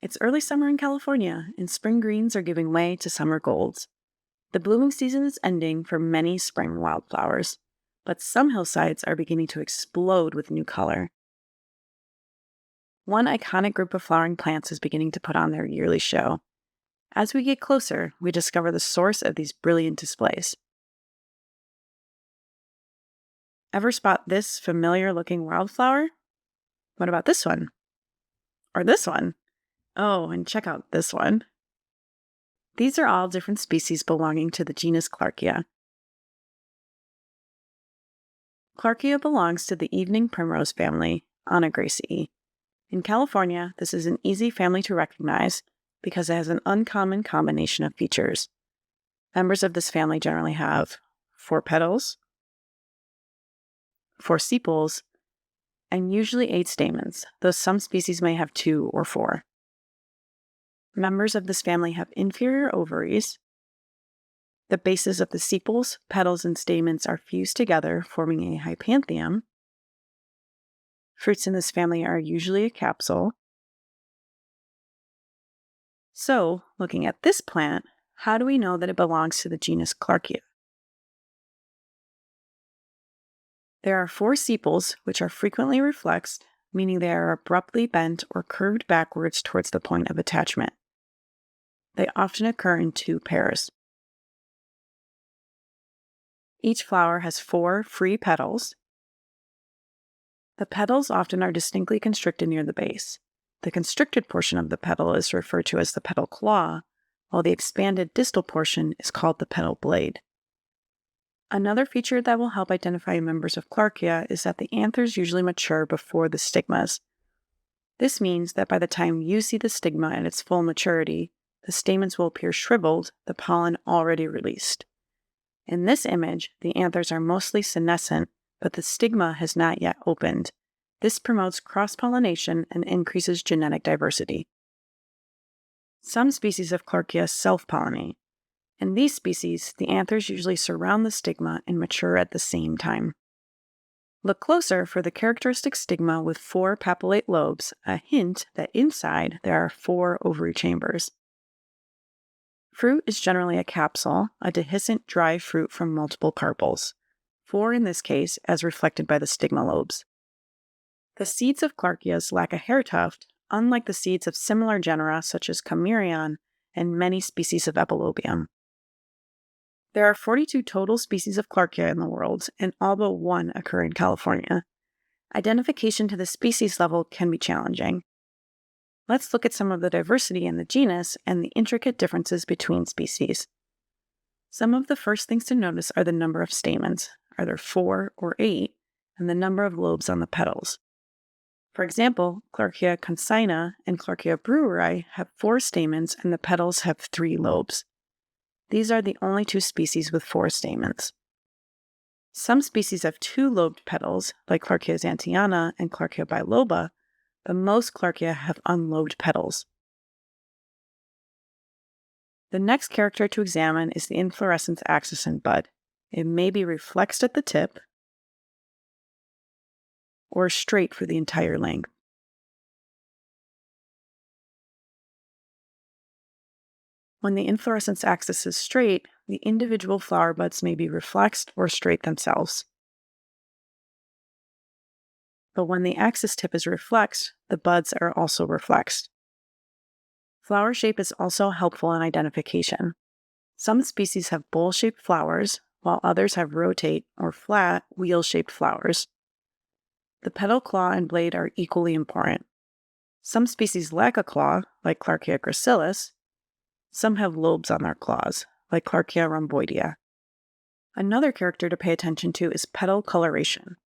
It's early summer in California, and spring greens are giving way to summer golds. The blooming season is ending for many spring wildflowers, but some hillsides are beginning to explode with new color. One iconic group of flowering plants is beginning to put on their yearly show. As we get closer, we discover the source of these brilliant displays. Ever spot this familiar-looking wildflower? What about this one? Or this one? Oh, and check out this one. These are all different species belonging to the genus Clarkia. Clarkia belongs to the evening primrose family, Onagraceae. In California, this is an easy family to recognize because it has an uncommon combination of features. Members of this family generally have 4 petals, 4 sepals, and usually 8 stamens, though some species may have 2 or 4. Members of this family have inferior ovaries. The bases of the sepals, petals, and stamens are fused together, forming a hypanthium. Fruits in this family are usually a capsule. So, looking at this plant, how do we know that it belongs to the genus Clarkia? There are 4 sepals, which are frequently reflexed, meaning they are abruptly bent or curved backwards towards the point of attachment. They often occur in 2 pairs. Each flower has 4 free petals. The petals often are distinctly constricted near the base. The constricted portion of the petal is referred to as the petal claw, while the expanded distal portion is called the petal blade. Another feature that will help identify members of Clarkia is that the anthers usually mature before the stigmas. This means that by the time you see the stigma at its full maturity, the stamens will appear shriveled, the pollen already released. In this image, the anthers are mostly senescent, but the stigma has not yet opened. This promotes cross-pollination and increases genetic diversity. Some species of Clarkia self-pollinate. In these species, the anthers usually surround the stigma and mature at the same time. Look closer for the characteristic stigma with 4 papillate lobes, a hint that inside there are 4 ovary chambers. Fruit is generally a capsule, a dehiscent dry fruit from multiple carpels, 4 in this case as reflected by the stigma lobes. The seeds of Clarkias lack a hair tuft, unlike the seeds of similar genera such as Chimerion and many species of Epilobium. There are 42 total species of Clarkia in the world, and all but 1 occur in California. Identification to the species level can be challenging. Let's look at some of the diversity in the genus and the intricate differences between species. Some of the first things to notice are the number of stamens, are there 4 or 8, and the number of lobes on the petals. For example, Clarkia consina and Clarkia breweri have 4 stamens and the petals have 3 lobes. These are the only 2 species with 4 stamens. Some species have 2-lobed petals, like Clarkia xanthiana and Clarkia biloba, but most Clarkia have unlobed petals. The next character to examine is the inflorescence axis in bud. It may be reflexed at the tip or straight for the entire length. When the inflorescence axis is straight, the individual flower buds may be reflexed or straight themselves. But when the axis tip is reflexed, the buds are also reflexed. Flower shape is also helpful in identification. Some species have bowl-shaped flowers, while others have rotate or flat, wheel-shaped flowers. The petal claw and blade are equally important. Some species lack a claw, like Clarkia gracilis. Some have lobes on their claws, like Clarkia rhomboidea. Another character to pay attention to is petal coloration.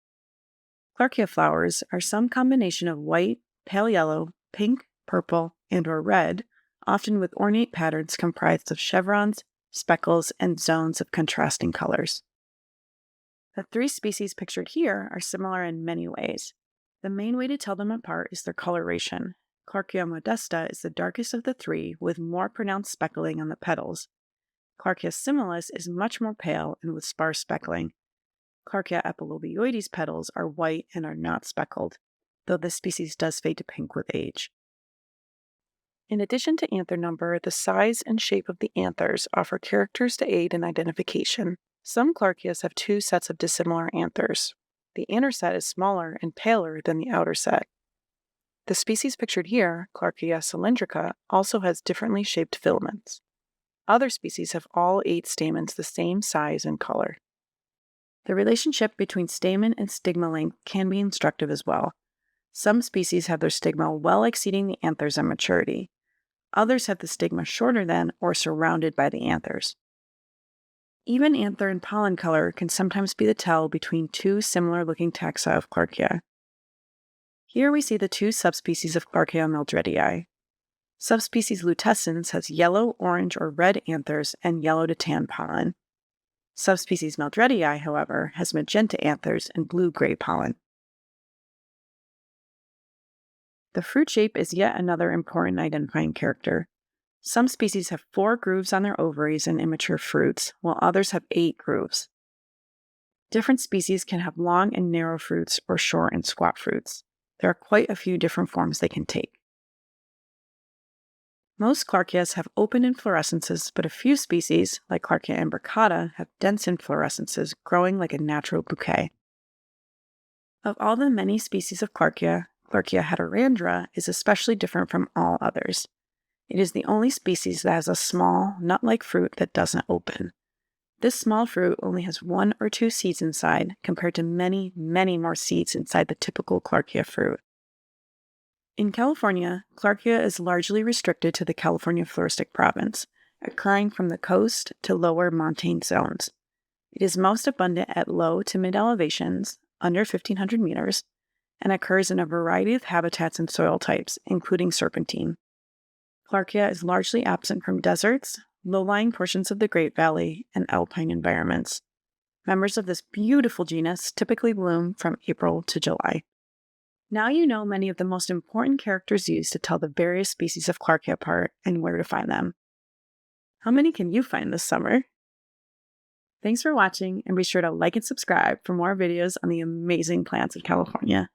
Clarkia flowers are some combination of white, pale yellow, pink, purple, and/or red, often with ornate patterns comprised of chevrons, speckles, and zones of contrasting colors. The 3 species pictured here are similar in many ways. The main way to tell them apart is their coloration. Clarkia modesta is the darkest of the 3, with more pronounced speckling on the petals. Clarkia similis is much more pale and with sparse speckling. Clarkia epilobioides petals are white and are not speckled, though this species does fade to pink with age. In addition to anther number, the size and shape of the anthers offer characters to aid in identification. Some Clarkias have two sets of dissimilar anthers. The inner set is smaller and paler than the outer set. The species pictured here, Clarkia cylindrica, also has differently shaped filaments. Other species have all 8 stamens the same size and color. The relationship between stamen and stigma length can be instructive as well. Some species have their stigma well exceeding the anthers at maturity. Others have the stigma shorter than or surrounded by the anthers. Even anther and pollen color can sometimes be the tell between two similar-looking taxa of Clarkia. Here we see the two subspecies of Clarkia mildredii. Subspecies lutescens has yellow, orange, or red anthers and yellow to tan pollen. Subspecies mildredii, however, has magenta anthers and blue-gray pollen. The fruit shape is yet another important identifying character. Some species have 4 grooves on their ovaries in immature fruits, while others have 8 grooves. Different species can have long and narrow fruits or short and squat fruits. There are quite a few different forms they can take. Most Clarkias have open inflorescences, but a few species, like Clarkia imbricata, have dense inflorescences growing like a natural bouquet. Of all the many species of Clarkia, Clarkia heterandra is especially different from all others. It is the only species that has a small, nut-like fruit that doesn't open. This small fruit only has 1 or 2 seeds inside, compared to many, many more seeds inside the typical Clarkia fruit. In California, Clarkia is largely restricted to the California floristic province, occurring from the coast to lower montane zones. It is most abundant at low to mid elevations, under 1,500 meters, and occurs in a variety of habitats and soil types, including serpentine. Clarkia is largely absent from deserts, low-lying portions of the Great Valley, and alpine environments. Members of this beautiful genus typically bloom from April to July. Now you know many of the most important characters used to tell the various species of Clarkia apart and where to find them. How many can you find this summer? Thanks for watching, and be sure to like and subscribe for more videos on the amazing plants of California.